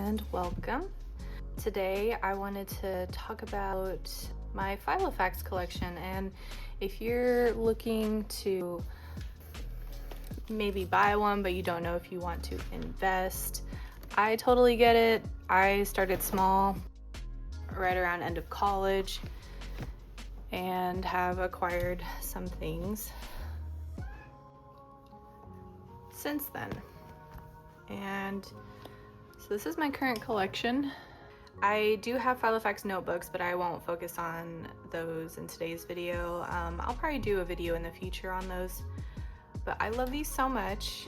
and welcome. Today I wanted to talk about my Filofax collection, and if you're looking to maybe buy one but you don't know if you want to invest, I totally get it. I started small right around end of college and have acquired some things since then. And so this is my current collection. I do have Filofax notebooks, but I won't focus on those in today's video. I'll probably do a video in the future on those, but I love these so much.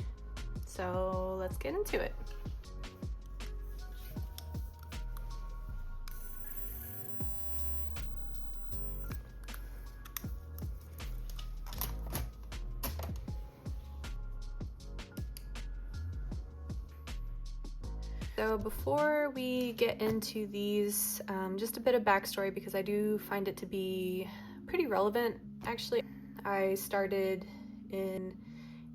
So let's get into it. So before we get into these, just a bit of backstory because I do find it to be pretty relevant. Actually, I started in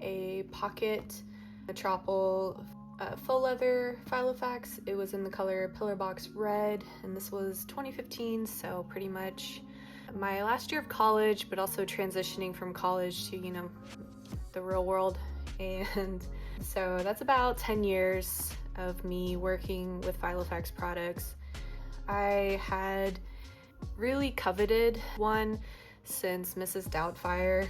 a pocket metropole faux leather Filofax. It was in the color Pillarbox Red, and this was 2015, so pretty much my last year of college, but also transitioning from college to, the real world. And so that's about 10 years of me working with Filofax products. I had really coveted one since Mrs. Doubtfire.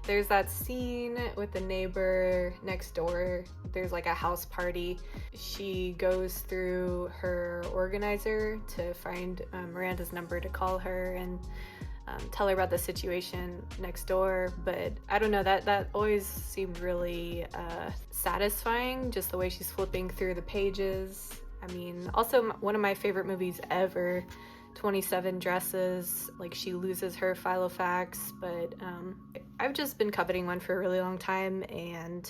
There's that scene with the neighbor next door. There's like a house party. She goes through her organizer to find Miranda's number to call her and tell her about the situation next door. But I don't know, that always seemed really satisfying, just the way she's flipping through the pages. I mean, also one of my favorite movies ever, 27 Dresses, like she loses her Filofax. But I've just been coveting one for a really long time, and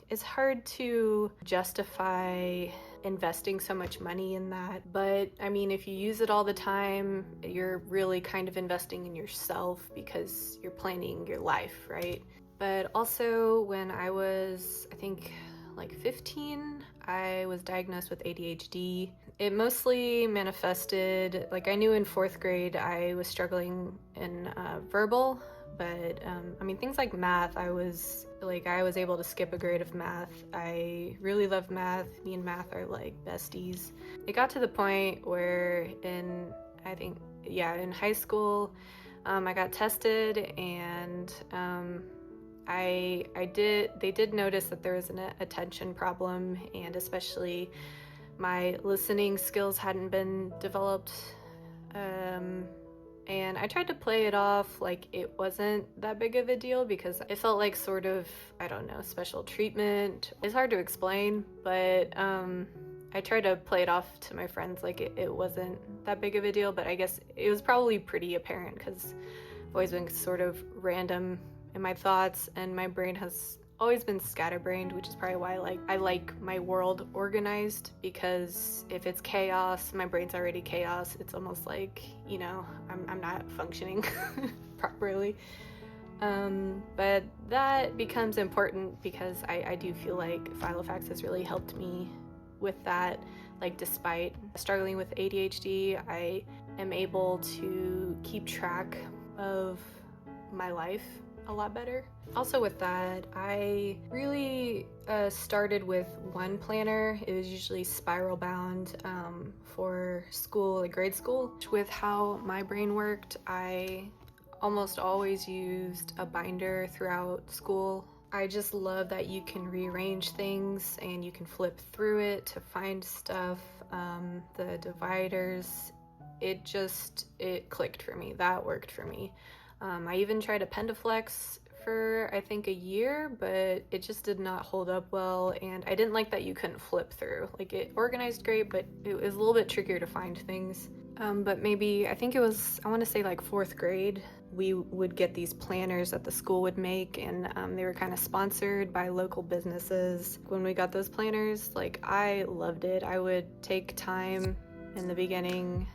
it's hard to justify investing so much money in that. But I mean, if you use it all the time, you're really kind of investing in yourself because you're planning your life, right? But also when I was, I think, like 15, I was diagnosed with ADHD. It mostly manifested, like I knew in 4th grade I was struggling in verbal, but I mean, things like math, I was able to skip a grade of math. I really love math. Me and math are like besties. It got to the point where in high school, I got tested, and they did notice that there was an attention problem, and especially my listening skills hadn't been developed. And I tried to play it off like it wasn't that big of a deal because it felt like sort of, I don't know, special treatment. It's hard to explain, but I tried to play it off to my friends like it wasn't that big of a deal, but I guess it was probably pretty apparent because I've always been sort of random in my thoughts, and my brain has always been scatterbrained, which is probably why I like my world organized, because if it's chaos, my brain's already chaos. It's almost like, I'm not functioning properly. But that becomes important because I do feel like Filofax has really helped me with that. Like, despite struggling with ADHD, I am able to keep track of my life a lot better. Also with that, I really started with one planner. It was usually spiral bound for school, like grade school. With how my brain worked, I almost always used a binder throughout school. I just love that you can rearrange things and you can flip through it to find stuff. The dividers, it clicked for me. That worked for me. I even tried a Pendaflex for I think a year, but it just did not hold up well, and I didn't like that you couldn't flip through. Like, it organized great, but it was a little bit trickier to find things. But maybe, I think it was, I want to say like 4th grade, we would get these planners that the school would make, and they were kind of sponsored by local businesses. When we got those planners, like, I loved it. I would take time in the beginning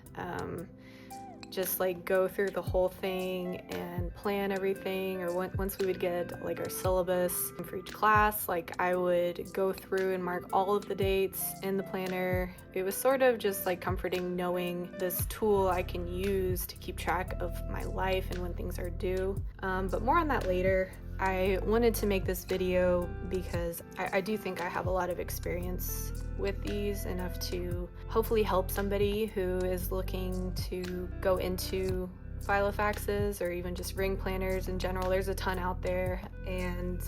just like go through the whole thing and plan everything, or once we would get like our syllabus for each class, like I would go through and mark all of the dates in the planner. It was sort of just like comforting knowing this tool I can use to keep track of my life and when things are due. But more on that later. I wanted to make this video because I do think I have a lot of experience with these, enough to hopefully help somebody who is looking to go into Filofaxes or even just ring planners in general. There's a ton out there, and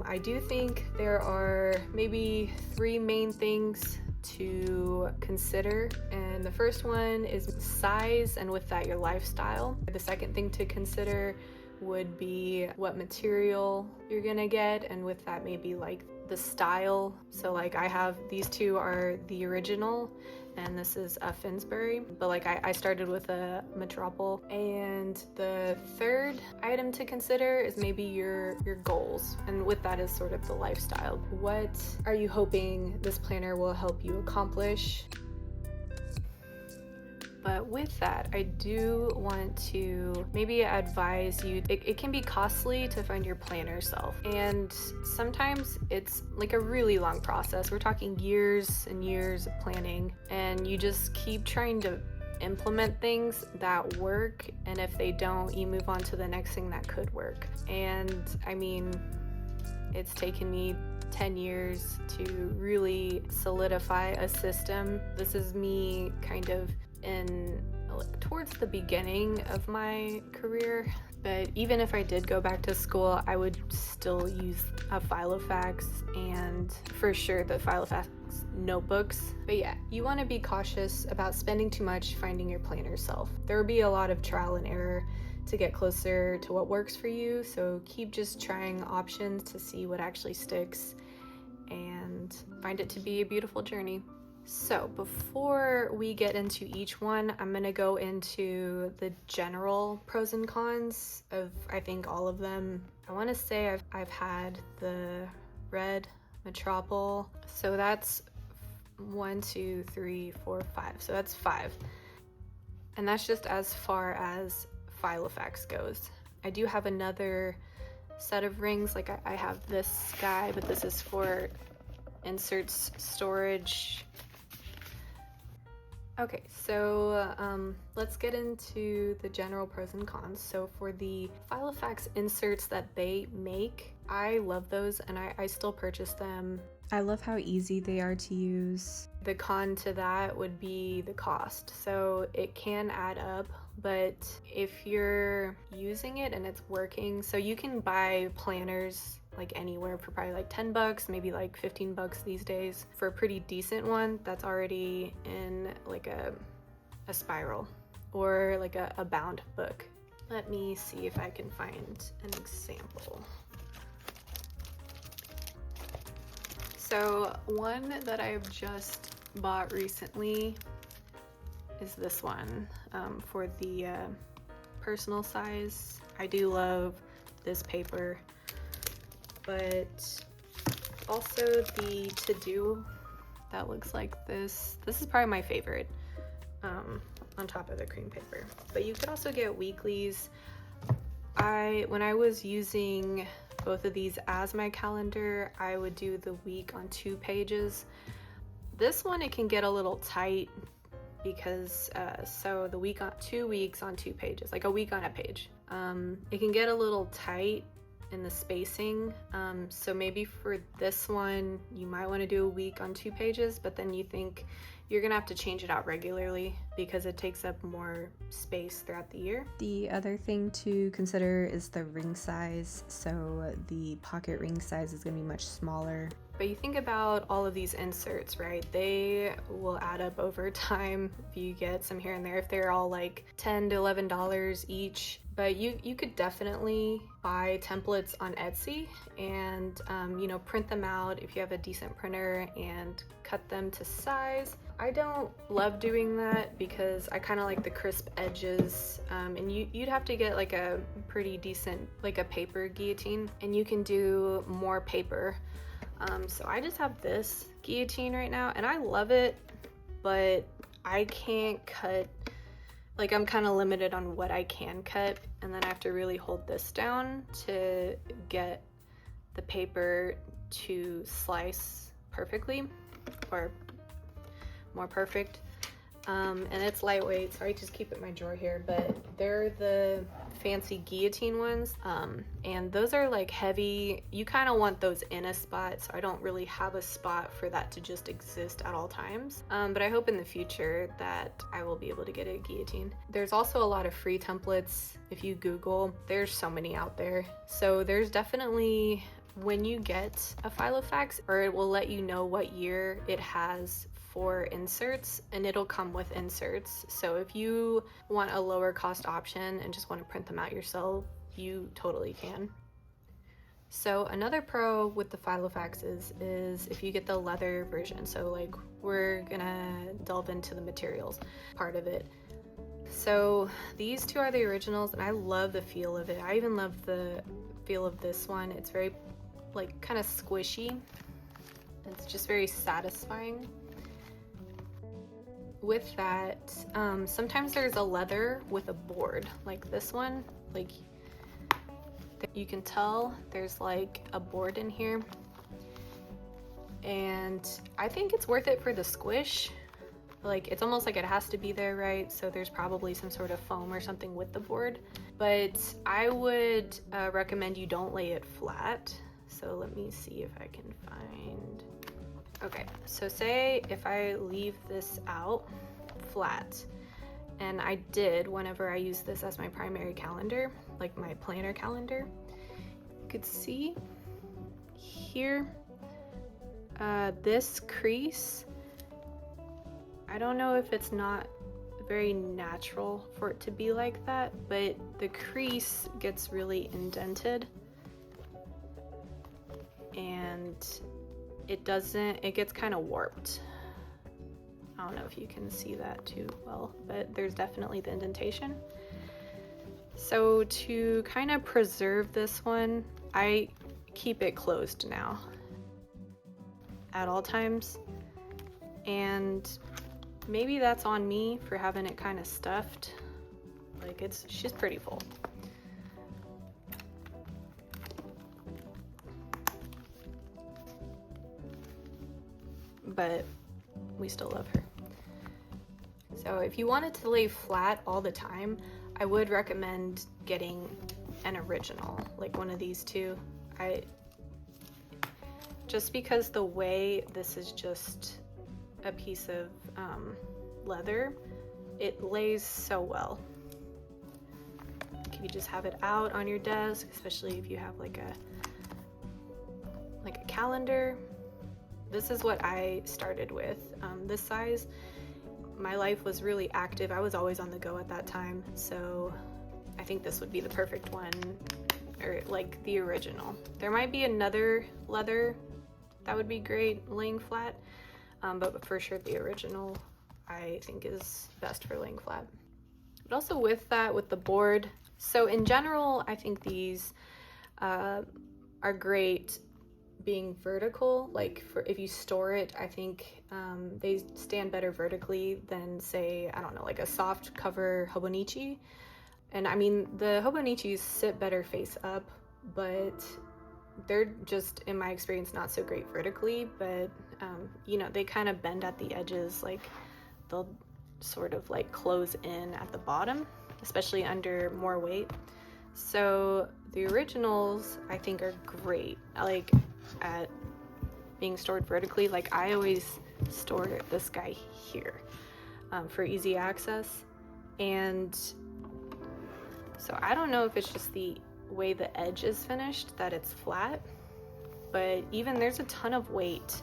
I do think there are maybe 3 main things to consider, and the first one is size, and with that your lifestyle. The second thing to consider would be what material you're gonna get, and with that maybe like the style. So like I have these two are the original, and this is a Finsbury, but like I started with a Metropole. And the third item to consider is maybe your goals, and with that is sort of the lifestyle. What are you hoping this planner will help you accomplish? But with that, I do want to maybe advise you, it can be costly to find your planner self. And sometimes it's like a really long process. We're talking years and years of planning, and you just keep trying to implement things that work. And if they don't, you move on to the next thing that could work. And I mean, it's taken me 10 years to really solidify a system. This is me kind of towards the beginning of my career, but even if I did go back to school, I would still use a Filofax, and for sure the Filofax notebooks. But yeah, you want to be cautious about spending too much finding your planner self. There will be a lot of trial and error to get closer to what works for you, so keep just trying options to see what actually sticks and find it to be a beautiful journey. So before we get into each one, I'm gonna go into the general pros and cons of, I think, all of them. I want to say I've had the red Metropole, so that's 1, 2, 3, 4, 5. So that's 5, and that's just as far as Filofax goes. I do have another set of rings, like I have this guy, but this is for inserts storage. Okay, so let's get into the general pros and cons. So for the Filofax inserts that they make, I love those, and I still purchase them. I love how easy they are to use. The con to that would be the cost. So it can add up, but if you're using it and it's working, so you can buy planners like anywhere for probably like $10, maybe like $15 these days for a pretty decent one that's already in like a spiral or like a bound book. Let me see if I can find an example. So one that I've just bought recently is this one for the personal size. I do love this paper, but also the to-do that looks like this. This is probably my favorite on top of the cream paper. But you could also get weeklies. When I was using both of these as my calendar, I would do the week on 2 pages. This one, it can get a little tight because so the week on 2 weeks on 2 pages, like a week on a page. It can get a little tight in the spacing, so maybe for this one you might want to do a week on 2 pages, but then you think you're gonna have to change it out regularly because it takes up more space throughout the year. The other thing to consider is the ring size. So the pocket ring size is gonna be much smaller. But you think about all of these inserts, right? They will add up over time if you get some here and there, if they're all like $10 to $11 each. But you could definitely buy templates on Etsy and you know, print them out if you have a decent printer and cut them to size. I don't love doing that because I kind of like the crisp edges, and you'd have to get like a pretty decent, like a paper guillotine, and you can do more paper. So I just have this guillotine right now and I love it, but I can't cut like I'm kind of limited on what I can cut, and then I have to really hold this down to get the paper to slice perfectly, or more perfect. And it's lightweight, so I just keep it in my drawer here, but they're the fancy guillotine ones, and those are like heavy. You kind of want those in a spot, so I don't really have a spot for that to just exist at all times, but I hope in the future that I will be able to get a guillotine. There's also a lot of free templates. If you Google, there's so many out there, so there's definitely, when you get a Filofax, or it will let you know what year it has for inserts, and it'll come with inserts. So if you want a lower cost option and just want to print them out yourself, you totally can. So another pro with the Filofaxes is if you get the leather version. So like, we're gonna delve into the materials part of it. So these two are the originals, and I love the feel of it. I even love the feel of this one. It's very like kind of squishy. It's just very satisfying. With that, sometimes there's a leather with a board, like this one. Like, you can tell there's like a board in here, and I think it's worth it for the squish. Like, it's almost like it has to be there, right? So there's probably some sort of foam or something with the board, but I would recommend you don't lay it flat. So let me see if I can find. Okay, so say if I leave this out flat, and I did whenever I use this as my primary calendar, like my planner calendar, you could see here, this crease, I don't know if it's not very natural for it to be like that, but the crease gets really indented, and it gets kind of warped. I don't know if you can see that too well, but there's definitely the indentation. So to kind of preserve this one, I keep it closed now at all times, and maybe that's on me for having it kind of stuffed. Like, she's pretty full. But we still love her. So if you wanted to lay flat all the time, I would recommend getting an original, like one of these two. Just because the way this is just a piece of leather, it lays so well. You just have it out on your desk, especially if you have like a calendar. This is what I started with, this size. My life was really active. I was always on the go at that time, so I think this would be the perfect one, or like the original. There might be another leather that would be great laying flat, but for sure the original I think is best for laying flat. But also with that, with the board, so in general, I think these are great being vertical. Like, for if you store it, I think they stand better vertically than, say, I don't know, like a soft cover Hobonichi. And I mean, the Hobonichis sit better face up, but they're just, in my experience, not so great vertically. But you know, they kind of bend at the edges, like they'll sort of like close in at the bottom, especially under more weight. So the originals I think are great, like at being stored vertically. Like, I always store this guy here for easy access. And so I don't know if it's just the way the edge is finished that it's flat, but even there's a ton of weight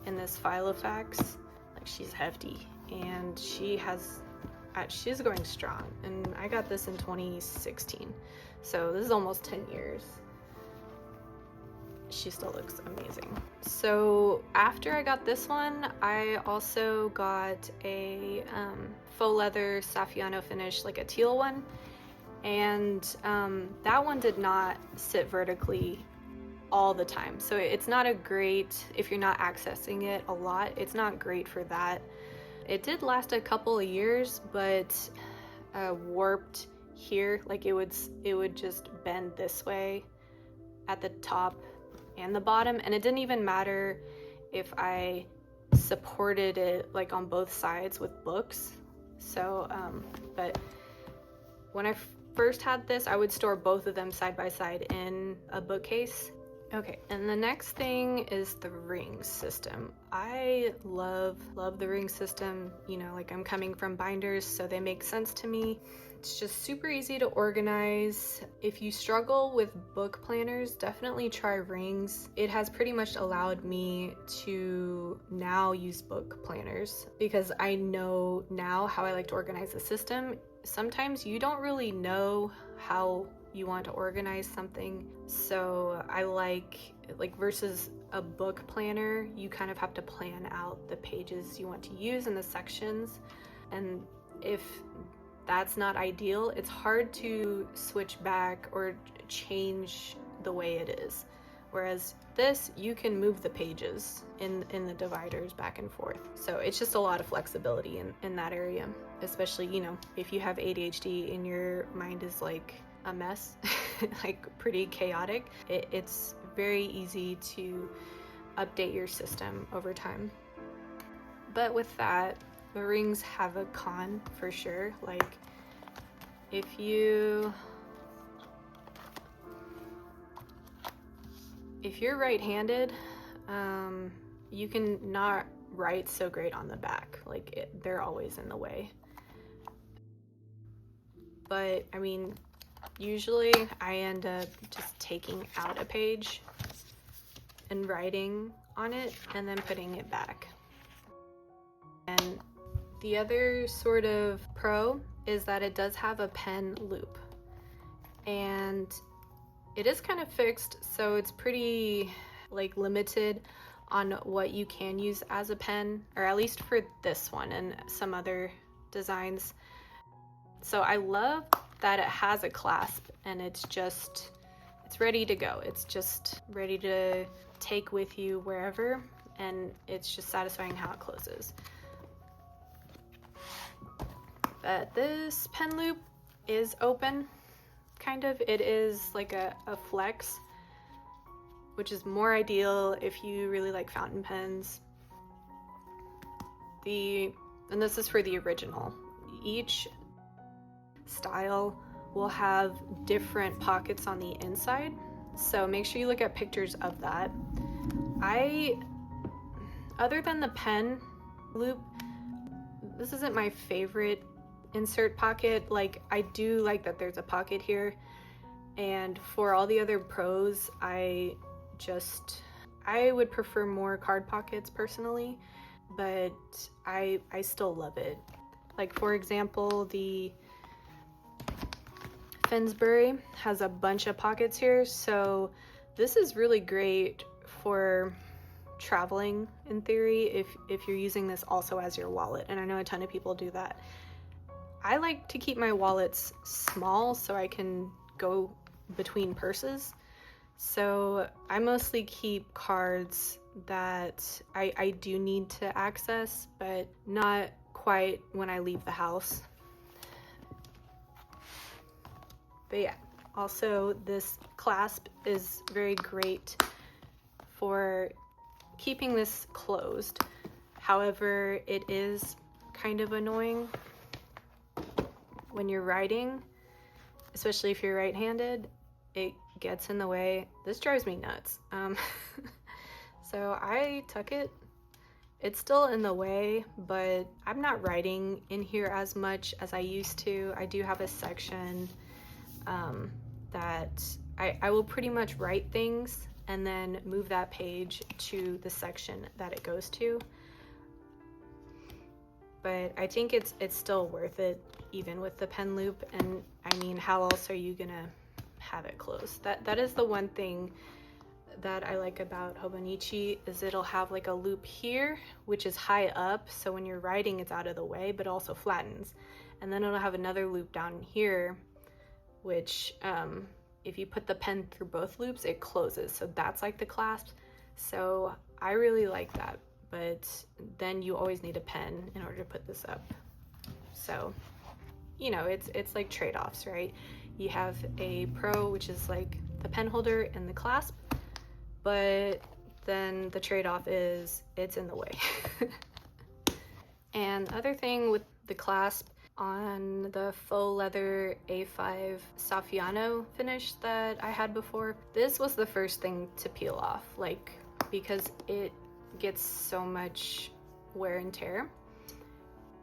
in this Filofax. Like, she's hefty, and she's going strong, and I got this in 2016, so this is almost 10 years. She still looks amazing. So after I got this one, I also got a faux leather Saffiano finish, like a teal one, and that one did not sit vertically all the time. So it's not a great, if you're not accessing it a lot, it's not great for that. It did last a couple of years, but warped here, like it would just bend this way at the top and the bottom, and it didn't even matter if I supported it like on both sides with books. So but when I first had this, I would store both of them side by side in a bookcase. Okay, and the next thing is the ring system. I love the ring system. You know, like I'm coming from binders, so they make sense to me. It's just super easy to organize. If you struggle with book planners, definitely try rings. It has pretty much allowed me to now use book planners because I know now how I like to organize the system. Sometimes you don't really know how you want to organize something, so I like versus a book planner, you kind of have to plan out the pages you want to use and the sections, and if that's not ideal, it's hard to switch back or change the way it is. Whereas this, you can move the pages in the dividers back and forth. So it's just a lot of flexibility in that area, especially, you know, if you have ADHD and your mind is like a mess, like pretty chaotic, it's very easy to update your system over time. But with that, the rings have a con for sure. Like if you're right-handed, you can not write so great on the back. Like they're always in the way. But I mean, usually I end up just taking out a page and writing on it and then putting it back. And the other sort of pro is that it does have a pen loop, and it is kind of fixed, so it's pretty like limited on what you can use as a pen, or at least for this one and some other designs. So I love that it has a clasp and it's ready to go. It's just ready to take with you wherever, and it's just satisfying how it closes. But this pen loop is open, kind of. It is like a flex, which is more ideal if you really like fountain pens. And this is for the original. Each style will have different pockets on the inside, so make sure you look at pictures of that. Other than the pen loop, this isn't my favorite insert pocket. Like, I do like that there's a pocket here, and for all the other pros, I would prefer more card pockets personally, but I still love it. Like, for example, the Finsbury has a bunch of pockets here, so this is really great for traveling in theory if you're using this also as your wallet, and I know a ton of people do that. I like to keep my wallets small so I can go between purses, so I mostly keep cards that I do need to access, but not quite when I leave the house. But yeah, also this clasp is very great for keeping this closed. However, it is kind of annoying when you're writing, especially if you're right-handed. It gets in the way. This drives me nuts. So I tuck it. It's still in the way, but I'm not writing in here as much as I used to. I do have a section that I will pretty much write things and then move that page to the section that it goes to. But I think it's still worth it even with the pen loop, and I mean, how else are you gonna have it closed? That is the one thing that I like about Hobonichi, is it'll have like a loop here, which is high up, so when you're writing it's out of the way, but also flattens. And then it'll have another loop down here, which if you put the pen through both loops, it closes. So that's like the clasp. So I really like that, but then you always need a pen in order to put this up. So you know, it's like trade-offs, right? You have a Pro, which is like the pen holder and the clasp, but then the trade-off is it's in the way. And the other thing with the clasp, on the faux leather A5 Saffiano finish that I had before, this was the first thing to peel off, like, because it gets so much wear and tear.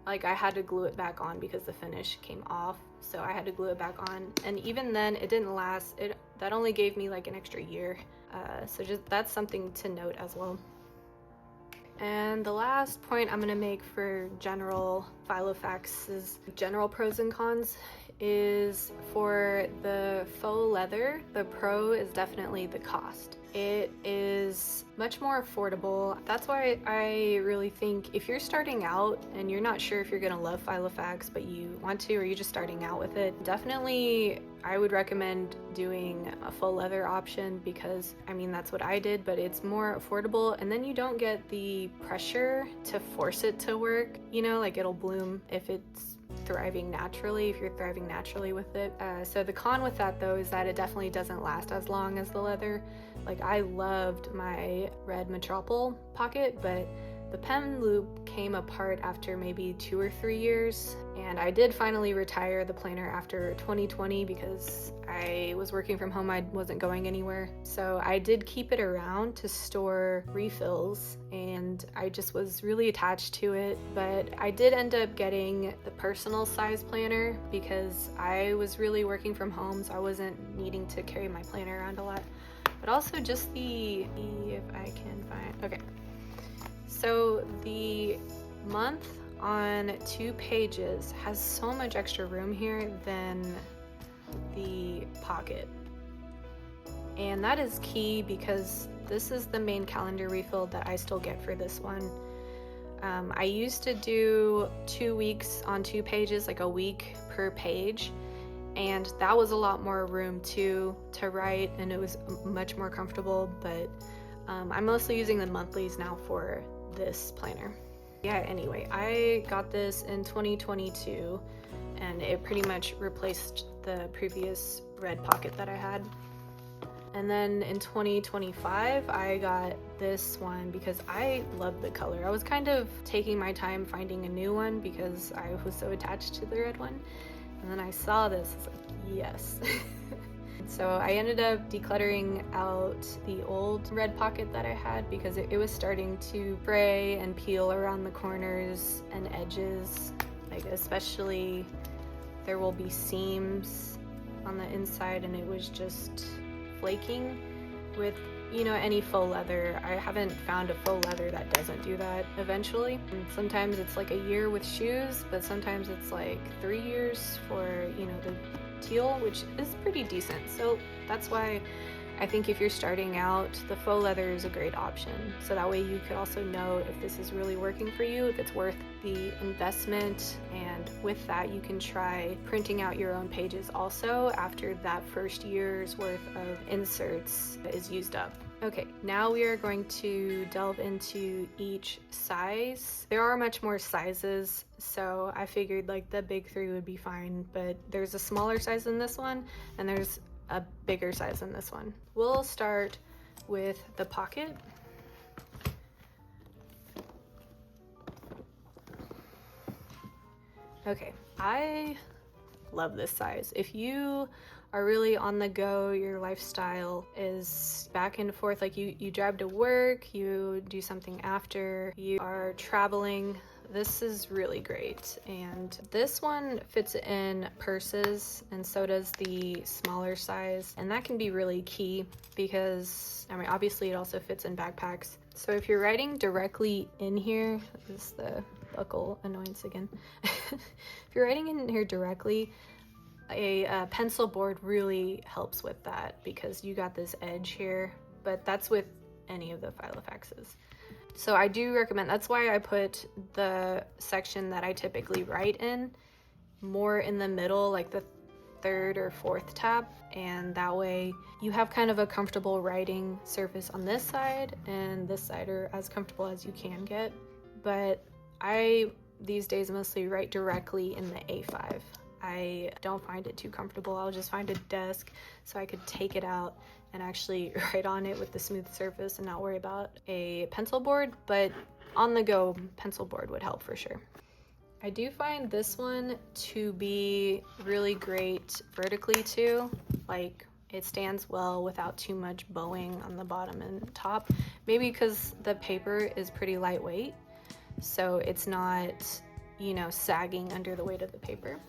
Like, I had to glue it back on because the finish came off, so I had to glue it back on, and even then it didn't last. That only gave me like an extra year, so just that's something to note as well. And the last point I'm going to make for general Filofax's general pros and cons is for the faux leather, the pro is definitely the cost. It is much more affordable. That's why I really think if you're starting out and you're not sure if you're gonna love Filofax, but you want to, or you're just starting out with it, definitely I would recommend doing a faux leather option, because I mean, that's what I did, but it's more affordable, and then you don't get the pressure to force it to work, you know, like it'll bloom if it's thriving naturally, if you're thriving naturally with it. So the con with that though is that it definitely doesn't last as long as the leather. Like, I loved my red Metropole pocket, but the pen loop came apart after maybe 2 or 3 years, and I did finally retire the planner after 2020 because I was working from home, I wasn't going anywhere. So I did keep it around to store refills, and I just was really attached to it. But I did end up getting the personal size planner because I was really working from home, so I wasn't needing to carry my planner around a lot. But also just if I can find, okay. So the month on 2 pages has so much extra room here than the pocket. And that is key because this is the main calendar refill that I still get for this one. I used to do 2 weeks on 2 pages, like a week per page. And that was a lot more room to write, and it was much more comfortable, but I'm mostly using the monthlies now for this planner. Yeah, anyway, I got this in 2022, and it pretty much replaced the previous red pocket that I had. And then in 2025, I got this one because I love the color. I was kind of taking my time finding a new one because I was so attached to the red one. And then I saw this, it's like, yes. So I ended up decluttering out the old red pocket that I had because it was starting to fray and peel around the corners and edges. Like, especially there will be seams on the inside, and it was just flaking. With, you know, any faux leather, I haven't found a faux leather that doesn't do that eventually. And sometimes it's like a year with shoes, but sometimes it's like 3 years for, you know, the teal, which is pretty decent. So that's why I think if you're starting out, the faux leather is a great option. So that way you could also know if this is really working for you, if it's worth the investment. And with that, you can try printing out your own pages also after that first year's worth of inserts is used up. Okay, now we are going to delve into each size. There are much more sizes, so I figured like the big 3 would be fine, but there's a smaller size in this one, and there's a bigger size than this one. We'll start with the pocket. Okay, I love this size. If you are really on the go, your lifestyle is back and forth, like you drive to work, you do something after, you are traveling, this is really great. And this one fits in purses, and so does the smaller size, and that can be really key because, I mean, obviously it also fits in backpacks. So if you're writing directly in here, this is the buckle annoyance again. If you're writing in here directly, a pencil board really helps with that because you got this edge here, but that's with any of the Filofaxes. So I do recommend, that's why I put the section that I typically write in more in the middle, like the 3rd or 4th tab, and that way you have kind of a comfortable writing surface on this side, and this side are as comfortable as you can get. But I these days mostly write directly in the A5. I don't find it too comfortable. I'll just find a desk so I could take it out and actually write on it with the smooth surface and not worry about a pencil board, but on the go pencil board would help for sure. I do find this one to be really great vertically too. Like, it stands well without too much bowing on the bottom and top. Maybe because the paper is pretty lightweight, so it's not, you know, sagging under the weight of the paper.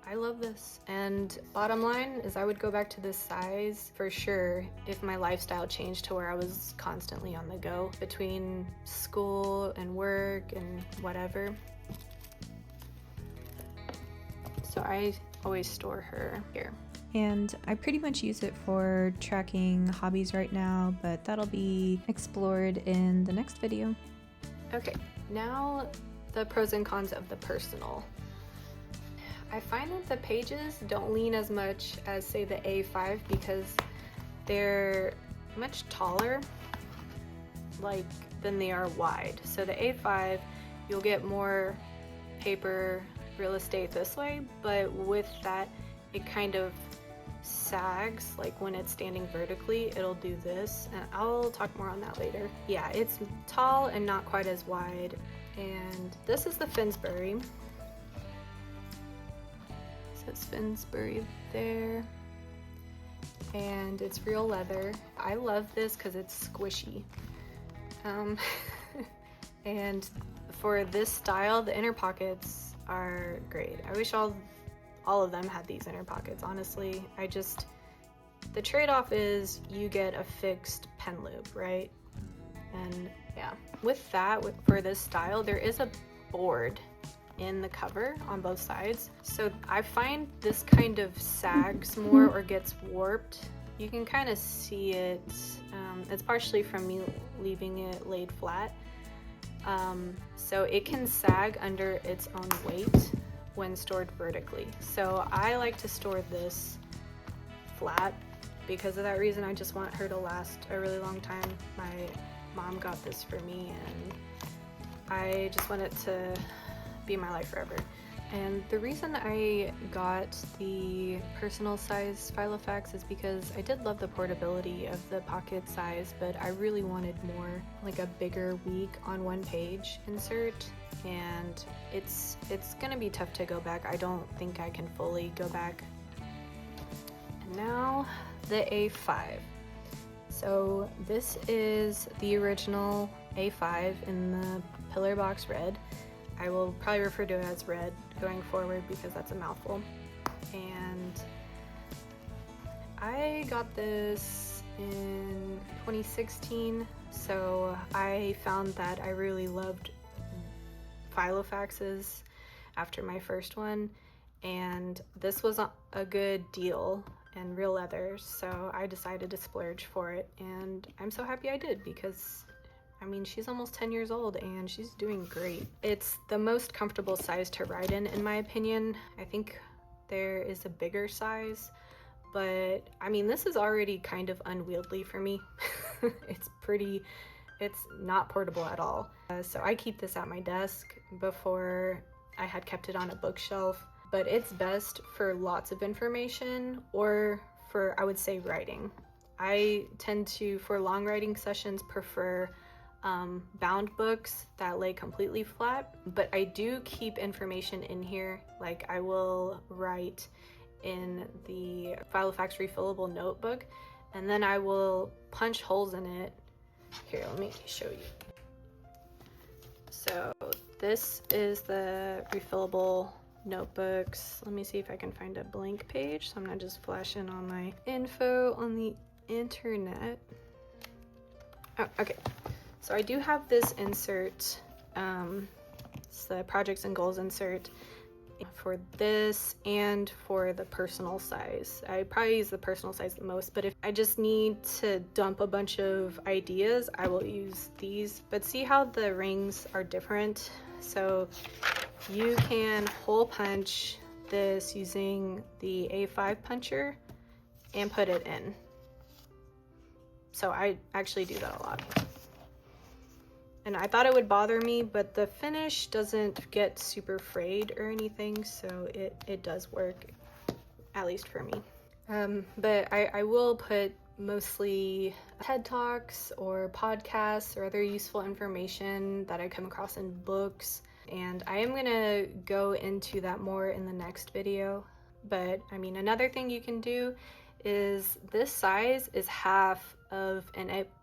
I love this, and bottom line is I would go back to this size for sure if my lifestyle changed to where I was constantly on the go between school and work and whatever. So I always store her here. And I pretty much use it for tracking hobbies right now, but that'll be explored in the next video. Okay, now the pros and cons of the personal. I find that the pages don't lean as much as, say, the A5 because they're much taller than they are wide. So the A5, you'll get more paper real estate this way, but with that, it kind of sags. Like when it's standing vertically, it'll do this, and I'll talk more on that later. Yeah, it's tall and not quite as wide. And this is the Finsbury. Says Finsbury there, and it's real leather. I love this because it's squishy. And for this style, the inner pockets are great. I wish all of them had these inner pockets, honestly. The trade-off is you get a fixed pen loop, right? And yeah, with that, for this style, there is a board in the cover on both sides. So I find this kind of sags more or gets warped. You can kind of see it. It's partially from me leaving it laid flat. So it can sag under its own weight when stored vertically. So I like to store this flat because of that reason. I just want her to last a really long time. My mom got this for me, and I just want it to be my life forever. And the reason I got the personal size Filofax is because I did love the portability of the pocket size, but I really wanted more, like a bigger week on one page insert, and it's gonna be tough to go back. I don't think I can fully go back. And now the A5. So this is the original A5 in the Pillarbox Red. I will probably refer to it as Red going forward because that's a mouthful. And I got this in 2016, so I found that I really loved Filofaxes after my first one, and this was a good deal and real leather, so I decided to splurge for it, and I'm so happy I did because I mean, she's almost 10 years old and she's doing great. It's the most comfortable size to write in my opinion. I think there is a bigger size, but I mean, this is already kind of unwieldy for me. It's not portable at all. So I keep this at my desk. Before I had kept it on a bookshelf, but it's best for lots of information or for, I would say, writing. I tend to, for long writing sessions, prefer bound books that lay completely flat, but I do keep information in here. Like I will write in the Filofax refillable notebook, and then I will punch holes in it. Here, let me show you. So this is the refillable notebooks. Let me see if I can find a blank page, so I'm not just flashing on my info on the internet. Oh, okay. So I do have this insert, it's the projects and goals insert for this and for the personal size. I probably use the personal size the most, but if I just need to dump a bunch of ideas, I will use these. But see how the rings are different? So you can hole punch this using the A5 puncher and put it in. So I actually do that a lot. and I thought it would bother me, but the finish doesn't get super frayed or anything, so it does work, at least for me. But I will put mostly TED Talks or podcasts or other useful information that I come across in books, and I am gonna go into that more in the next video. But I mean, another thing you can do is this size is half of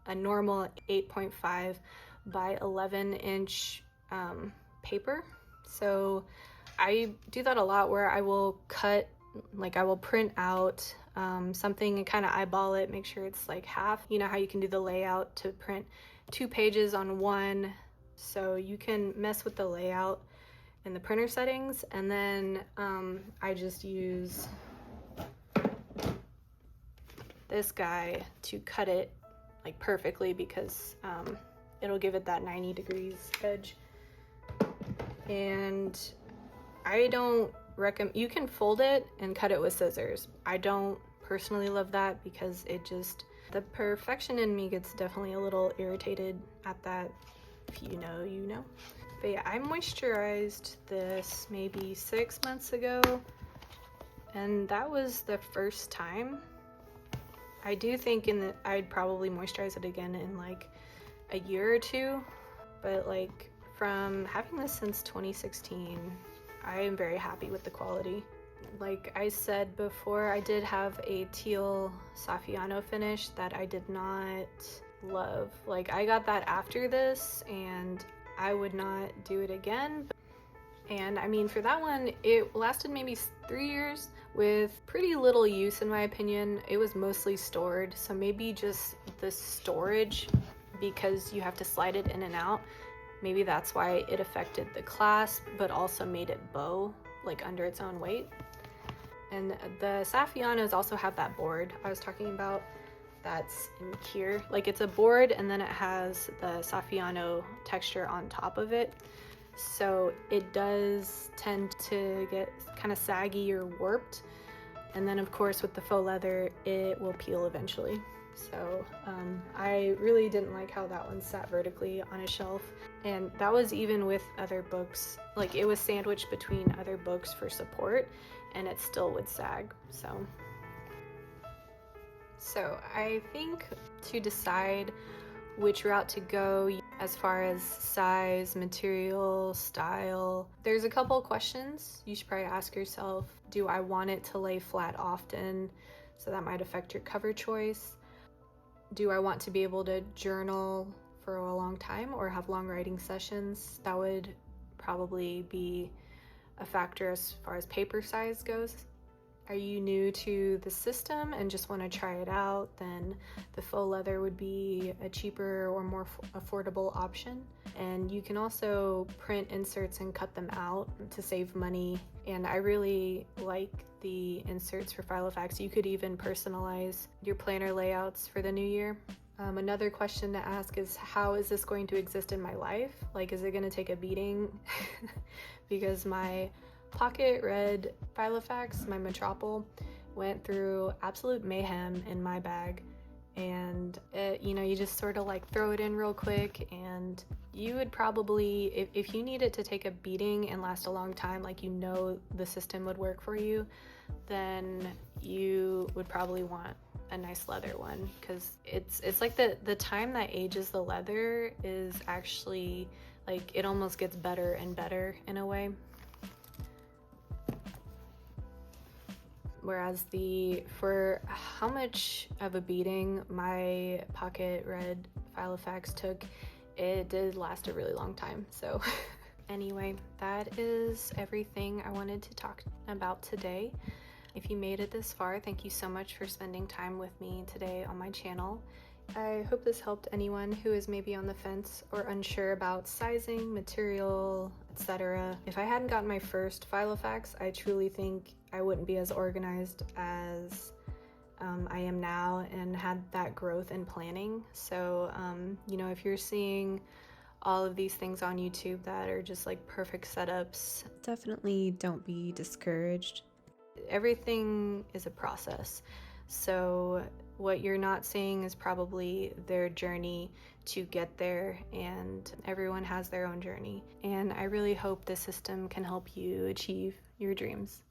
a normal 8.5 by 11 inch paper. So I do that a lot, where I will cut, like I will print out something and kind of eyeball it, make sure it's like half. You know how you can do the layout to print 2 pages on one, so you can mess with the layout in the printer settings. And then I just use this guy to cut it like perfectly, because it'll give it that 90 degrees edge. And I don't recommend, you can fold it and cut it with scissors. I don't personally love that, because it just, the perfection in me gets definitely a little irritated at that. If you know, you know. But yeah, I moisturized this maybe 6 months ago, and that was the first time. I do think I'd probably moisturize it again in like a year or two, but like from having this since 2016, I am very happy with the quality. Like I said before, I did have a teal Saffiano finish that I did not love. Like I got that after this, and I would not do it again. And I mean, for that one, it lasted maybe 3 years with pretty little use in my opinion. It was mostly stored, so maybe just the storage, because you have to slide it in and out, maybe that's why it affected the clasp, but also made it bow like under its own weight. And the Saffianos also have that board I was talking about that's in here. Like it's a board, and then it has the Saffiano texture on top of it. So it does tend to get kind of saggy or warped. And then of course with the faux leather, it will peel eventually. So I really didn't like how that one sat vertically on a shelf. And that was even with other books. Like it was sandwiched between other books for support, and it still would sag. So I think to decide which route to go as far as size, material, style, there's a couple questions you should probably ask yourself. Do I want it to lay flat often? So that might affect your cover choice. Do I want to be able to journal for a long time or have long writing sessions? That would probably be a factor as far as paper size goes. Are you new to the system and just want to try it out? Then the faux leather would be a cheaper or more affordable option. And you can also print inserts and cut them out to save money. And I really like the inserts for Filofax. You could even personalize your planner layouts for the new year. Another question to ask is, how is this going to exist in my life? Like, is it going to take a beating? Because my Pocket Red Filofax, my Metropole, went through absolute mayhem in my bag. And you just sort of like throw it in real quick, and you would probably, if you need it to take a beating and last a long time, like the system would work for you, then you would probably want a nice leather one, because it's like the time that ages the leather is actually like, it almost gets better and better in a way. Whereas for how much of a beating my Pocket Red Filofax took, it did last a really long time. So anyway, that is everything I wanted to talk about today. If you made it this far, thank you so much for spending time with me today on my channel. I hope this helped anyone who is maybe on the fence or unsure about sizing, material, etc. If I hadn't gotten my first Filofax, I truly think I wouldn't be as organized as I am now and had that growth in planning. So, if you're seeing all of these things on YouTube that are just like perfect setups, Definitely don't be discouraged. everything is a process. So What you're not seeing is probably their journey to get there, and everyone has their own journey. And I really hope this system can help you achieve your dreams.